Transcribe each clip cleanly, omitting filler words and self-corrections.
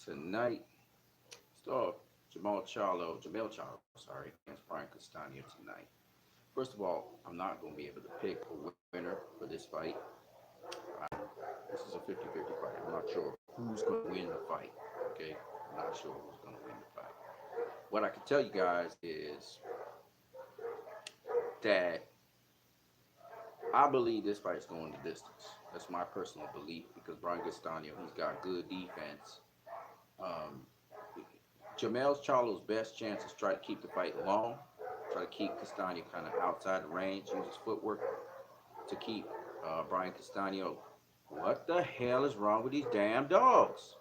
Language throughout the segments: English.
tonight. Start Jamel Charlo, sorry, against Brian Castaño tonight. First of all, I'm not going to be able to pick a winner for this fight. I, this is a 50-50 fight. I'm not sure who's going to win the fight. Okay, I'm not sure who's going to win the fight. What I can tell you guys is that I believe this fight's going the distance. That's my personal belief because Brian Castaño, he's got good defense. Um, Jamel Charlo's best chance is try to keep the fight long, try to keep Castaño kind of outside the range, use his footwork to keep Brian Castaño. What the hell is wrong with these damn dogs?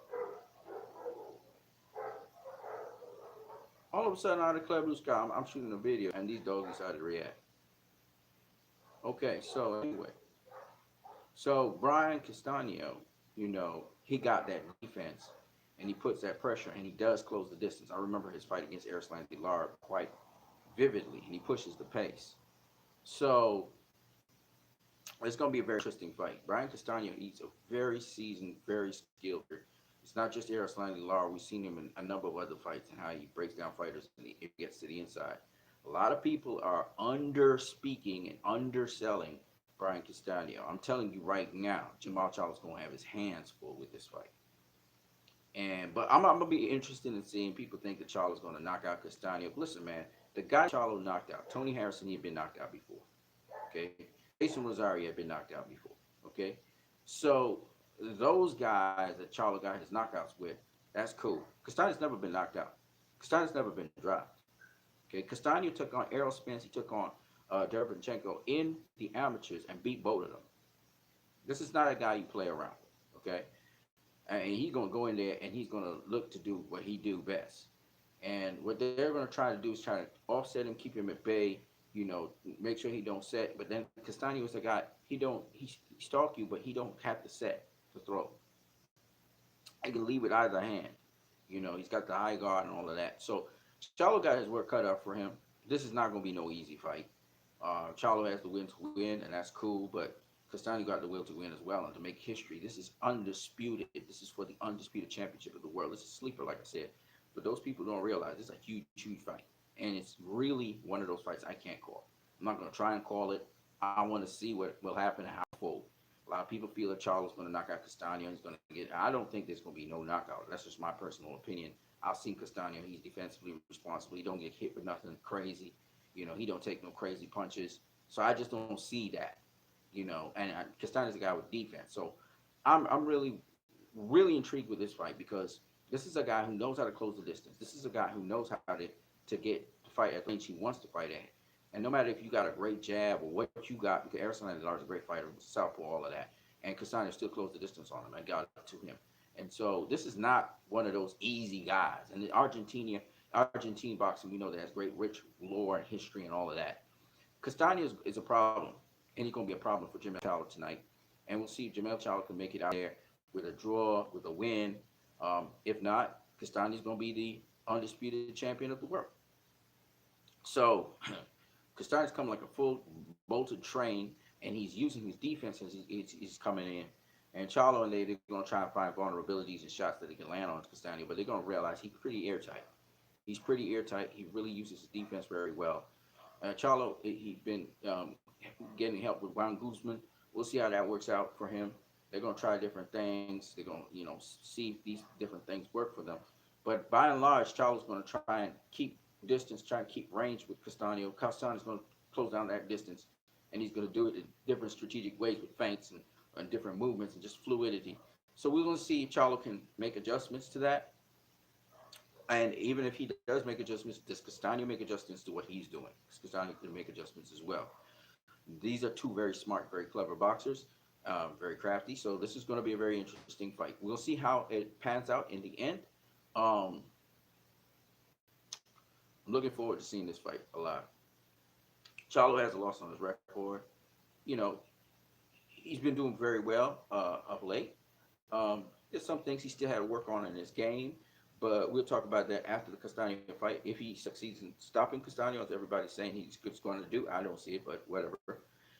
All of a sudden, out of clear blue sky, I'm shooting a video, and these dogs decided to react. Okay, so anyway, so Brian Castaño, he got that defense, and he puts that pressure, and he does close the distance. I remember his fight against Erislandy Lara quite vividly, and he pushes the pace. So it's going to be a very interesting fight. Brian Castaño, he's a very seasoned, very skilled. It's not just Erislandy Lara. We've seen him in a number of other fights and how he breaks down fighters and he gets to the inside. A lot of people are under speaking and underselling Brian Castaño. I'm telling you right now, Jamal Charlo's going to have his hands full with this fight. But I'm gonna be interested in seeing people think that Charlo's gonna knock out Castaño. Listen, man, the guy Charlo knocked out, Tony Harrison, he had been knocked out before. Okay, Jason Rosario had been knocked out before. Okay, so those guys that Charlo got his knockouts with, that's cool. Castaño's never been knocked out. Castaño's never been dropped. Okay, Castaño took on Errol Spence. He took on Derevchenko in the amateurs and beat both of them. This is not a guy you play around with. Okay, and he's gonna go in there and he's gonna look to do what he do best. And what they're gonna try to do is try to offset him, keep him at bay, make sure he don't set. But then Castaño is the guy he stalk you, but he don't have to set to throw. He can leave with either hand. He's got the high guard and all of that. So Charlo got his work cut out for him. This is not gonna be no easy fight. Charlo has the will to win, and that's cool. But Castaño got the will to win as well and to make history. This is undisputed. This is for the undisputed championship of the world. This is a sleeper, like I said. But those people don't realize it's a huge, huge fight. And it's really one of those fights I can't call. I'm not going to try and call it. I want to see what will happen and how it fold. A lot of people feel that Charlo's going to knock out Castaño. He's going to get. I don't think there's going to be no knockout. That's just my personal opinion. I've seen Castaño. He's defensively responsible. He don't get hit with nothing crazy. He don't take no crazy punches. So I just don't see that. And Castaño's a guy with defense. So I'm really, really intrigued with this fight because this is a guy who knows how to close the distance. This is a guy who knows how to get to fight at the range he wants to fight at. And no matter if you got a great jab or what you got, because Erislandy Lara is a great fighter, southpaw, all of that, and Castaño still closed the distance on him and got it to him. And so this is not one of those easy guys. And in Argentine boxing, we know that has great rich lore and history and all of that. Castaño is a problem, and he's going to be a problem for Jamel Charlo tonight. And we'll see if Jamel Charlo can make it out there with a draw, with a win. If not, Castaño's going to be the undisputed champion of the world. So Castaño's coming like a full bolted train, and he's using his defense as he's coming in. And Charlo and they're going to try and find vulnerabilities and shots that he can land on Castaño, but they're going to realize he's pretty airtight. He's pretty airtight. He really uses his defense very well. Charlo, he's been getting help with Juan Guzman. We'll see how that works out for him. They're going to try different things. They're going to, see if these different things work for them. But by and large, Charlo's going to try and keep distance, try and keep range with Castaño. Castaño's going to close down that distance, and he's going to do it in different strategic ways with feints and different movements and just fluidity. So we're going to see if Charlo can make adjustments to that. And even if he does make adjustments, does Castaño make adjustments to what he's doing? Castaño can make adjustments as well. These are two very smart, very clever boxers, very crafty. So this is going to be a very interesting fight. We'll see how it pans out in the end. I'm looking forward to seeing this fight a lot. Charlo has a loss on his record. You know, he's been doing very well of late. There's some things he still had to work on in his game, but we'll talk about that after the Castaño fight. If he succeeds in stopping Castaño, as everybody's saying he's going to do, I don't see it, but whatever.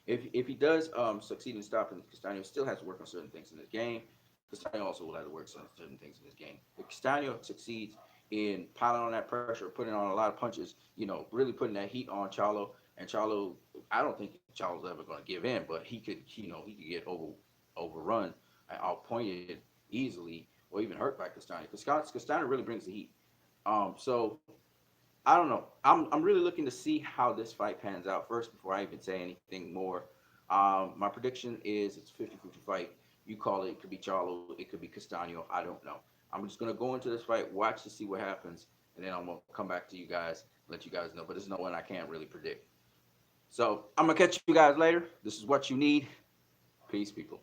If he does succeed in stopping Castaño, still has to work on certain things in his game. Castaño also will have to work on certain things in this game. If Castaño succeeds in piling on that pressure, putting on a lot of punches, really putting that heat on Charlo, and Charlo, I don't think Charlo's ever going to give in, but he could get overrun and outpointed easily, or even hurt by Castaño. Because Castaño really brings the heat. So I don't know. I'm really looking to see how this fight pans out first before I even say anything more. My prediction is it's 50-50 fight. You call it. It could be Charlo. It could be Castaño. I don't know. I'm just gonna go into this fight, watch to see what happens, and then I'm gonna come back to you guys, let you guys know. But this is no one I can't really predict. So I'm gonna catch you guys later. This is what you need. Peace, people.